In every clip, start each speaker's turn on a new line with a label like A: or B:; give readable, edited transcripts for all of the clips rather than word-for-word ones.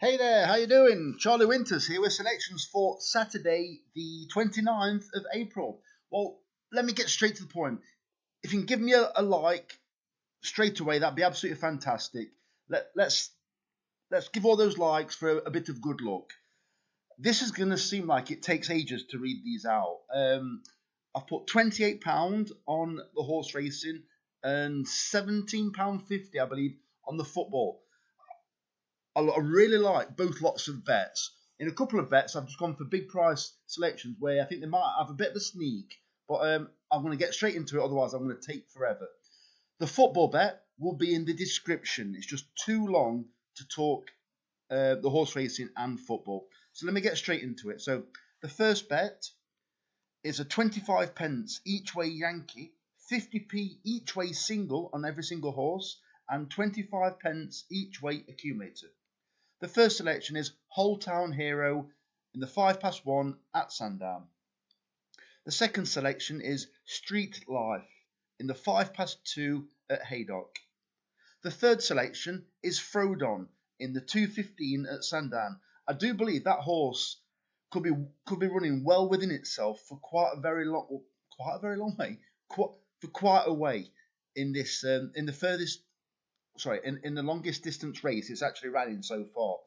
A: Hey there, how you doing? Charlie Winters here with selections for Saturday, the 29th of April. Well, let me get straight to the point. If you can give me a like straight away, that'd be absolutely fantastic. Let's give all those likes for a bit of good luck. This is going to seem like it takes ages to read these out. I've put £28 on the horse racing and £17.50, I believe, on the football. I really like both lots of bets. In a couple of bets, I've just gone for big price selections where I think they might have a bit of a sneak, but I'm going to get straight into it, otherwise I'm going to take forever. The football bet will be in the description. It's just too long to talk the horse racing and football. So let me get straight into it. So the first bet is a 25 pence each way Yankee, 50p each way single on every single horse, and 25 pence each way accumulator. The first selection is Whole Town Hero in the 1 at Sandown. The second selection is Street Life in the 2 at Haydock. The third selection is Frodon in the 2:15 at Sandown. I do believe that horse could be running well within itself for quite a very long way, for quite a way in this in the longest distance race it's actually ran in so far.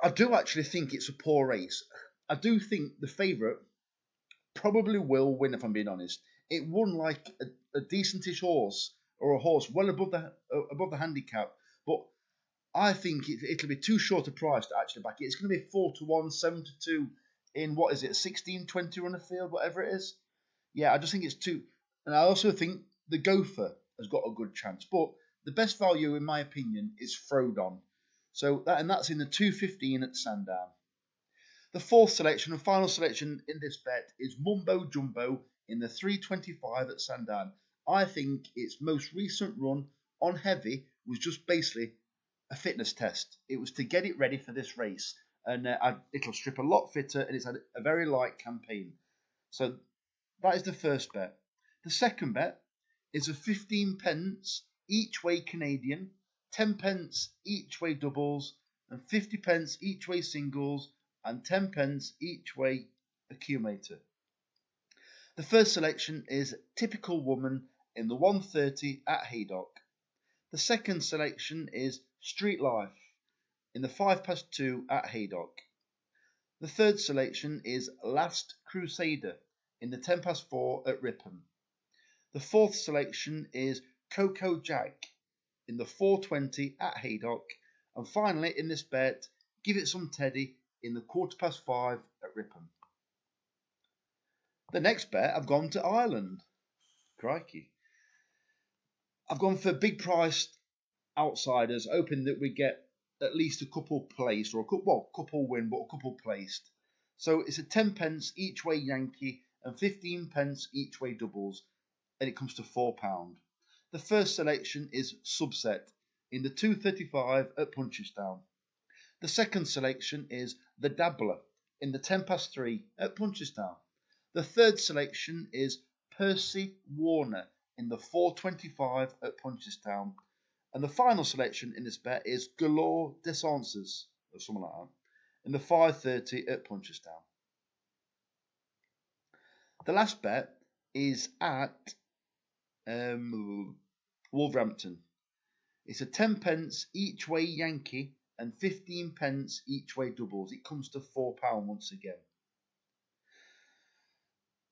A: I do actually think it's a poor race. I do think the favourite probably will win, if I'm being honest. It won like a decentish horse, or a horse well above the handicap, but I think it'll be too short a price to actually back it. It's going to be 4-1, 7-2 in what is it, 16-20 runner field, whatever it is. Yeah, I just think it's too. And I also think the Gopher has got a good chance, but the best value, in my opinion, is Frodon. So that's in the 2:15 at Sandown. The fourth selection and final selection in this bet is Mumbo Jumbo in the 3:25 at Sandown. I think its most recent run on heavy was just basically a fitness test. It was to get it ready for this race, and it'll strip a lot fitter, and it's had a very light campaign. So that is the first bet. The second bet is a 15 pence each way Canadian, 10 pence each way doubles, and 50 pence each way singles, and 10 pence each way accumulator. The first selection is Typical Woman in the 1:30 at Haydock. The second selection is Street Life in the 2 at Haydock. The third selection is Last Crusader in the 4 at Ripon. The fourth selection is Coco Jack in the 4:20 at Haydock. And finally, in this bet, Give It Some Teddy in the 5:15 at Ripon. The next bet, I've gone to Ireland. Crikey. I've gone for big priced outsiders, hoping that we get at least a couple placed, or couple win, but a couple placed. So it's a 10 pence each way Yankee and 15 pence each way doubles, and it comes to £4. The first selection is Subset in the 2:35 at Punchestown. The second selection is The Dabbler in the 3 at Punchestown. The third selection is Percy Warner in the 4:25 at Punchestown. And the final selection in this bet is Galore Desances, or something like that, in the 5:30 at Punchestown. The last bet is at Wolverhampton. It's a 10 pence each way Yankee and 15 pence each way doubles. It comes to £4 once again.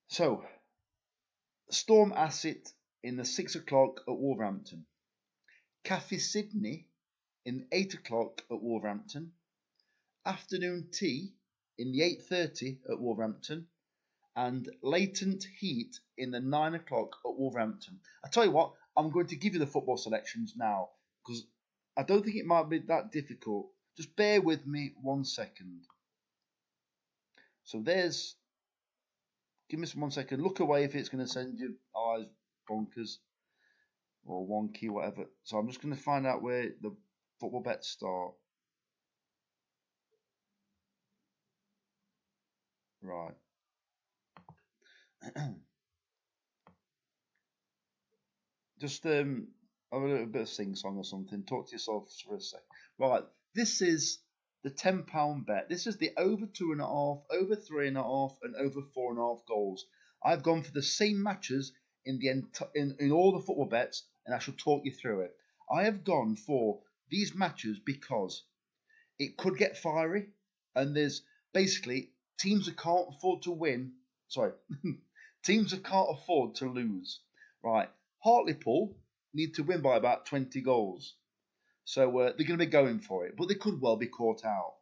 A: So, Storm Asset in the 6 o'clock at Wolverhampton. Cafe Sydney in 8 o'clock at Wolverhampton. Afternoon Tea in the 8:30 at Wolverhampton. And Latent Heat in the 9 o'clock at Wolverhampton. I tell you what, I'm going to give you the football selections now, because I don't think it might be that difficult. Just bear with me 1 second. So give me 1 second. Look away if it's going to send your eyes bonkers or wonky, whatever. So I'm just going to find out where the football bets start. Right. Just have a little bit of sing song or something. Talk to yourself for a sec. Right. This is the £10 bet. This is the over 2.5, over 3.5, and over 4.5 goals. I've gone for the same matches in all the football bets, and I shall talk you through it. I have gone for these matches because it could get fiery, and there's basically teams that can't afford to win. Sorry, teams that can't afford to lose. Right, Hartlepool need to win by about 20 goals. So they're going to be going for it, but they could well be caught out.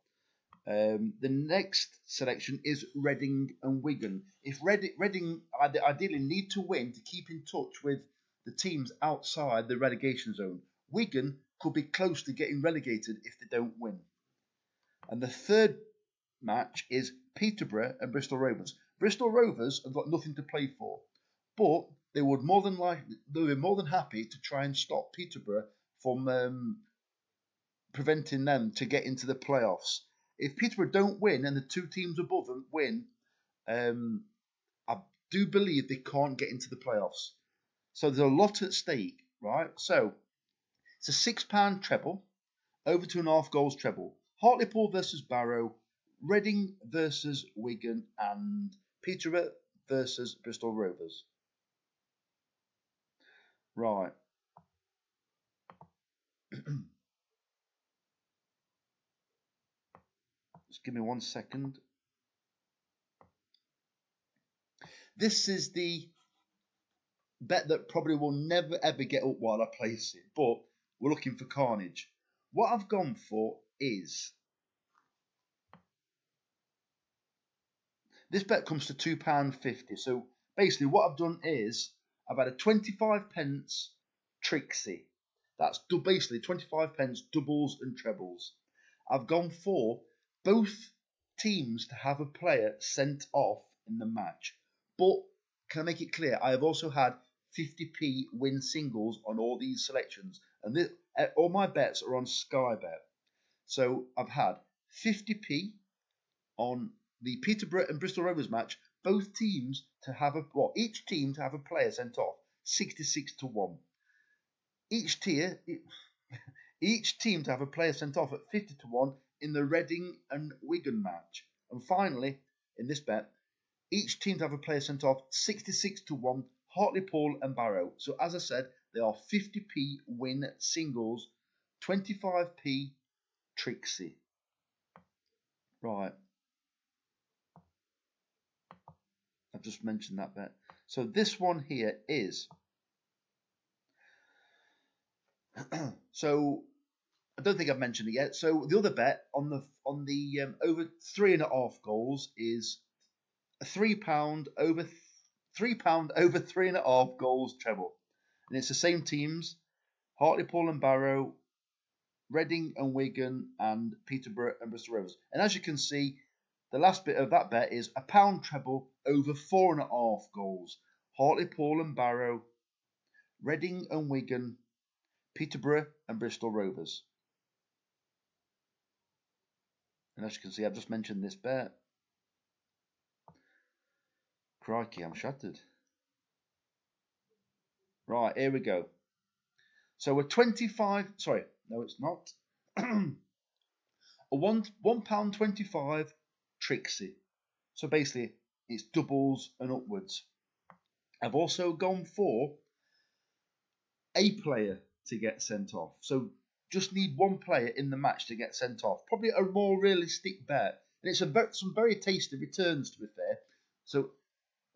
A: The next selection is Reading and Wigan. If Reading ideally need to win to keep in touch with the teams outside the relegation zone, Wigan could be close to getting relegated if they don't win. And the third match is Peterborough and Bristol Rovers. Bristol Rovers have got nothing to play for, but they would more than happy to try and stop Peterborough from preventing them to get into the playoffs. If Peterborough don't win and the two teams above them win, I do believe they can't get into the playoffs. So there's a lot at stake, right? So it's a £6 treble, over 2.5 goals treble. Hartlepool versus Barrow, Reading versus Wigan, and Peterborough versus Bristol Rovers. Right. Just give me 1 second. This is the bet that probably will never ever get up while I place it, but we're looking for carnage. What I've gone for is this bet comes to £2.50. So basically, what I've done is I've had a 25 pence Trixie. That's basically 25 pence doubles and trebles. I've gone for both teams to have a player sent off in the match. But can I make it clear? I have also had 50p win singles on all these selections. And all my bets are on Sky Bet. So I've had 50p on the Peterborough and Bristol Rovers match. Both teams to have each team to have a player sent off. 66-1. Each team to have a player sent off at 50-1 in the Reading and Wigan match. And finally, in this bet, each team to have a player sent off 66-1, Hartlepool and Barrow. So as I said, they are 50p win singles, 25p Trixie. Right. I've just mentioned that bet. So this one here is so I don't think I've mentioned it yet. So the other bet on the over 3.5 goals is a £3 over £3.5 goals treble, and it's the same teams: Hartlepool and Barrow, Reading and Wigan, and Peterborough and Bristol Rovers. And as you can see, the last bit of that bet is a £1 treble over 4.5 goals: Hartlepool and Barrow, Reading and Wigan, Peterborough and Bristol Rovers. And as you can see, I've just mentioned this bet. Crikey, I'm shattered. Right, here we go. So a 25, sorry, no it's not. A £1.25 Trixie. So basically, it's doubles and upwards. I've also gone for a player to get sent off. So just need one player in the match to get sent off. Probably a more realistic bet. And it's some very tasty returns, to be fair. So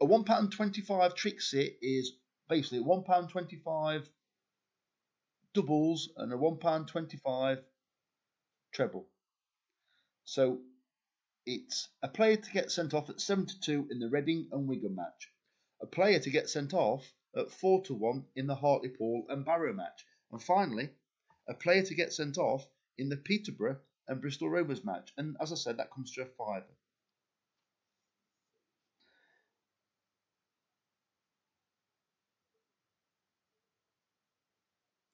A: a £1.25 Trixie is basically £1.25 doubles and a £1.25 treble. So it's a player to get sent off at 7-2 in the Reading and Wigan match, a player to get sent off at 4-1 in the Hartlepool and Barrow match, and finally, a player to get sent off in the Peterborough and Bristol Rovers match. And as I said, that comes to a £5.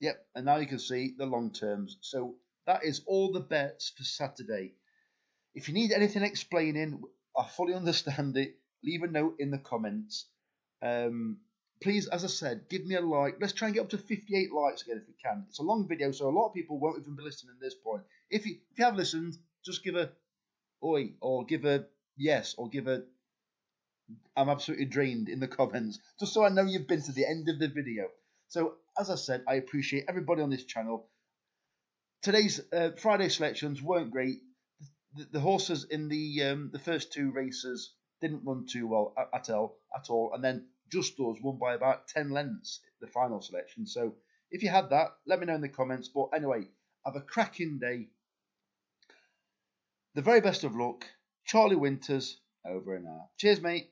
A: Yep, and now you can see the long terms. So that is all the bets for Saturday. If you need anything explaining, I fully understand it. Leave a note in the comments. please, as I said, give me a like. Let's try and get up to 58 likes again if we can. It's a long video, so a lot of people won't even be listening at this point. If you have listened, just give a oi, or give a yes, or give a I'm absolutely drained in the comments, just so I know you've been to the end of the video. So, as I said, I appreciate everybody on this channel. Today's Friday selections weren't great. The horses in the first two races didn't run too well at all, and then Just Us won by about 10 lengths the final selection. So if you had that, let me know in the comments. But anyway, have a cracking day. The very best of luck. Charlie Winters, over and out. Cheers, mate.